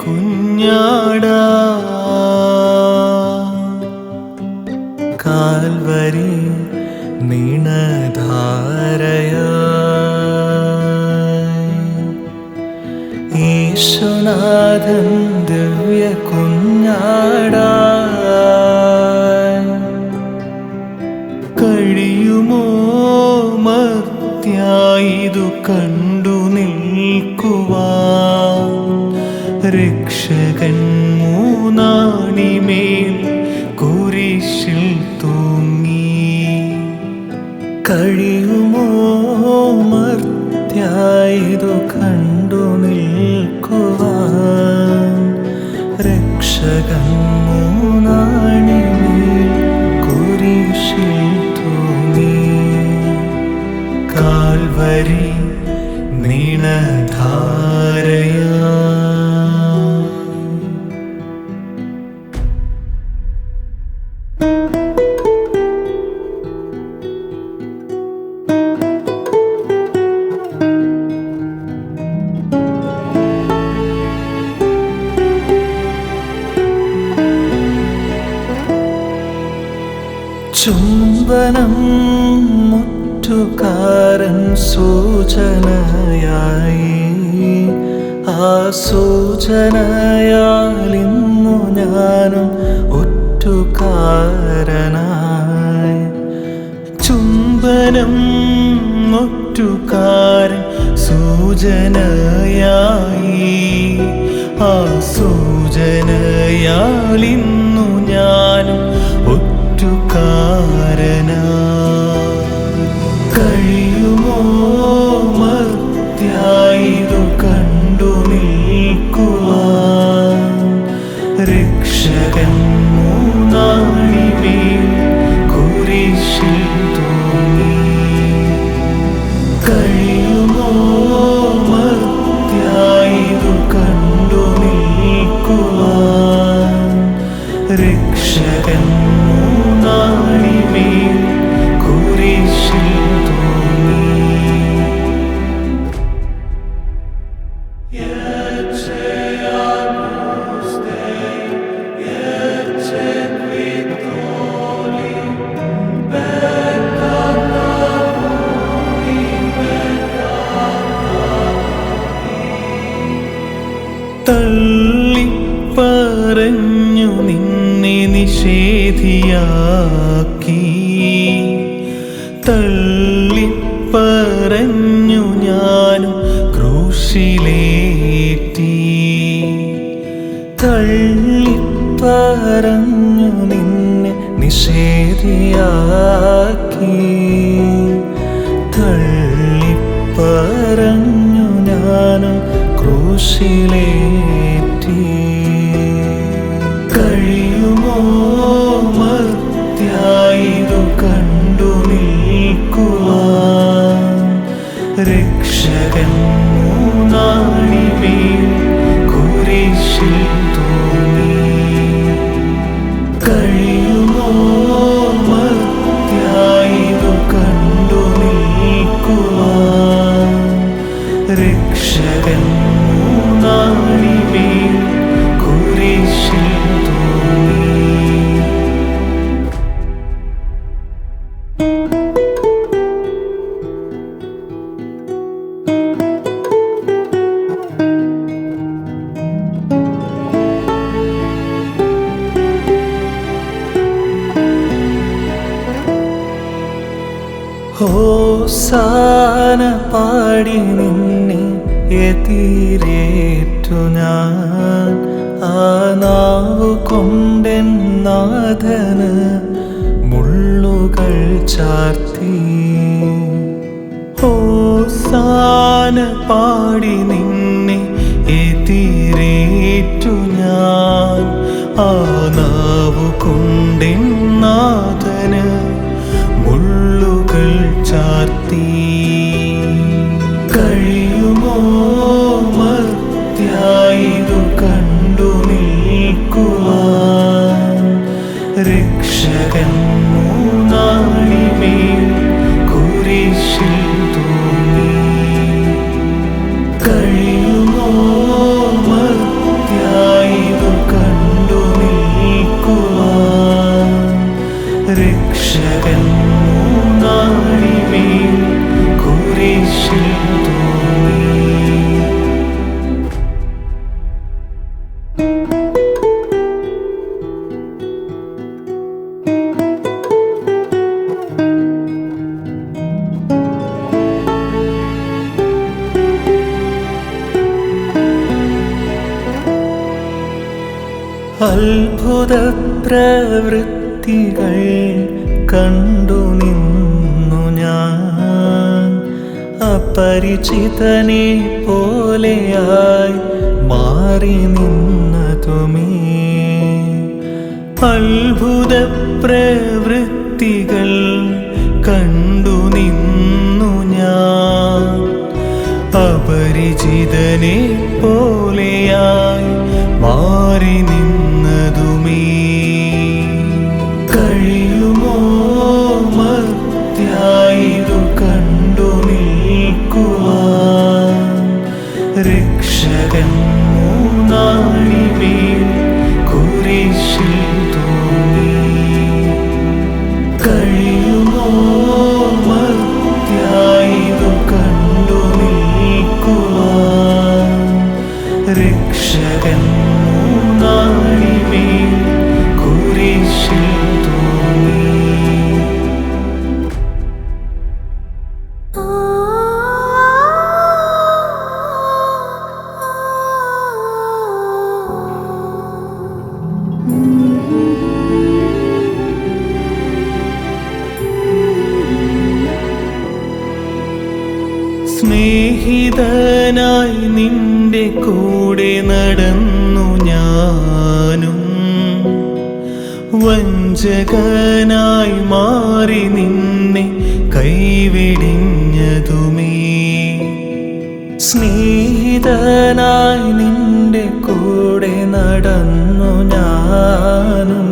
കുഞ്ഞാടാ Calvary നീണധാരയായി ഈശുനാഥൻ ദിവ്യ കുഞ്ഞാടാ കഴിയുമോ മർത്യായിതു കണ്ടു നിൽക്കുവാൻ രക്ഷകൻ മൂന്നാണിമേൽ കുരിശിൽ തൂങ്ങി കഴിയുമോ മർത്യായിതു കണ്ടു നിൽക്കുവാൻ രക്ഷകൻ മൂന്നാണിമേൽ കുരിശിൽ തൂങ്ങി കാൽവരി നീണധാരയാ ചുംബനം മുറ്റുകാരൻ സൂചനയായി ആ സൂചനയാലിന്നു ഞാനും ഒറ്റുകാരനായി ചുംബനം മുറ്റുകാരൻ സൂചനയായി ആ സൂചനയാലിന്നു ഞാനും കഴിയുമോ മർത്യായിതു കണ്ടു നിൽക്കുവാൻ രക്ഷകൻ മൂന്നാണിമേൽ കുരിശിൽ തൂങ്ങി കഴിയുമോ മർത്യായിതു കണ്ടു നിൽക്കുവാൻ രക്ഷകൻ മൂന്നാണിമേൽ കുരിശിൽ തൂങ്ങി തള്ളിപ്പറഞ്ഞു നിന്നെ നിഷേധിയാക്കി തള്ളിപ്പറഞ്ഞു ഞാനും ക്രൂശിലേറ്റി തള്ളിപ്പറഞ്ഞു നിന്നെ നിഷേധിയാക്കി തള്ളിപ്പറഞ്ഞു ഞാനും ക്രൂശിലേറ്റി കഴിയുമോ മർത്യായിതു കണ്ടു നിൽക്കുവാൻ രക്ഷകൻ മൂന്നാണിമേൽ കുരിശിൽ തൂങ്ങി കഴിയുമോ മർത്യായിതു കണ്ടു നിൽക്കുവാൻ രക്ഷകൻ മൂന്നാണിമേൽ കുരിശിൽ തൂങ്ങി ഹോസാന പാടി നിന്നെ എതിരേറ്റു ഞാൻ ആ നാവു കൊണ്ടെൻ നാഥന് മുള്ളുകൾ ചാർത്തി ഹോസാന പാടി നിന്നെ എതിരേറ്റു ഞാൻ ആ നാവു കൊണ്ടെൻ നാഥന് മുള്ളുകൾ ചാർത്തി കഴിയുമോ മർത്യായിതു കണ്ടു നിൽക്കുവാൻ രക്ഷകൻ മൂന്നാണിമേൽ കുരിശിൽ തൂങ്ങി കഴിയുമോ മർത്യ അത്ഭുത പ്രവൃത്തികൾ കണ്ടു നിന്നു ഞാൻ. അപരിചിതനെ പോലെയായി മാറി നിന്നതുമേ. അത്ഭുത പ്രവൃത്തികൾ കണ്ടു നിന്നു ഞാൻ. അപരിചിതനെ പോലെയായി മാറി നിന്നതുമേ. കഴിയുമോ മർത്യായിതു കണ്ടു നിൽക്കുവാൻ? രക്ഷകൻ മൂന്നാണിമേൽ കുരിശിൽ തൂങ്ങി. കഴിയുമോ മർത്യായിതു കണ്ടു നിൽക്കുവാൻ? രക്ഷകൻ മൂന്നാണിമേൽ കുരിശിൽ തൂങ്ങി. സ്നേഹിതനായി നിന്റെ കൂടെ നടന്നു ഞാനും. വഞ്ചകനായി മാറി നിന്നെ കൈവെടിഞ്ഞതുമേ. സ്നേഹിതനായി നിന്റെ കൂടെ നടന്നു ഞാനും.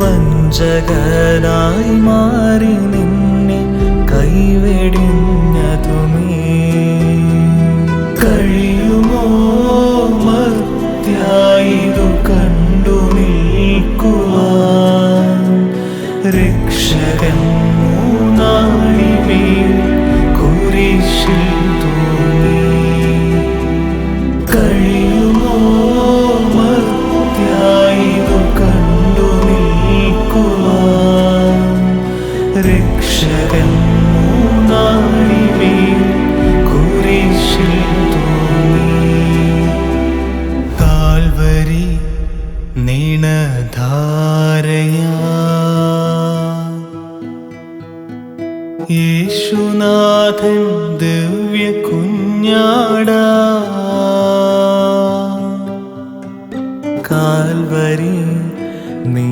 വഞ്ചകനായി മാറി നിന്നെ കൈവെടിഞ്ഞതുമേ. കഴിയുമോ മർത്യായിതു കണ്ടു നിൽക്കുവാൻ? രക്ഷകൻ മൂന്നാണിമേൽ കുരിശിൽ തൂങ്ങി. കഴിയുമോ മർത്യായിതു കണ്ടു നിൽക്കുവാൻ? രക്ഷകൻ മൂന്നാണിമേൽ കുരിശിൽ തൂങ്ങി. കാൽവരി നീണധാരയാ യേശുനാഥൻ ദിവ്യ കുഞ്ഞാടാ. കാൽവരി നീ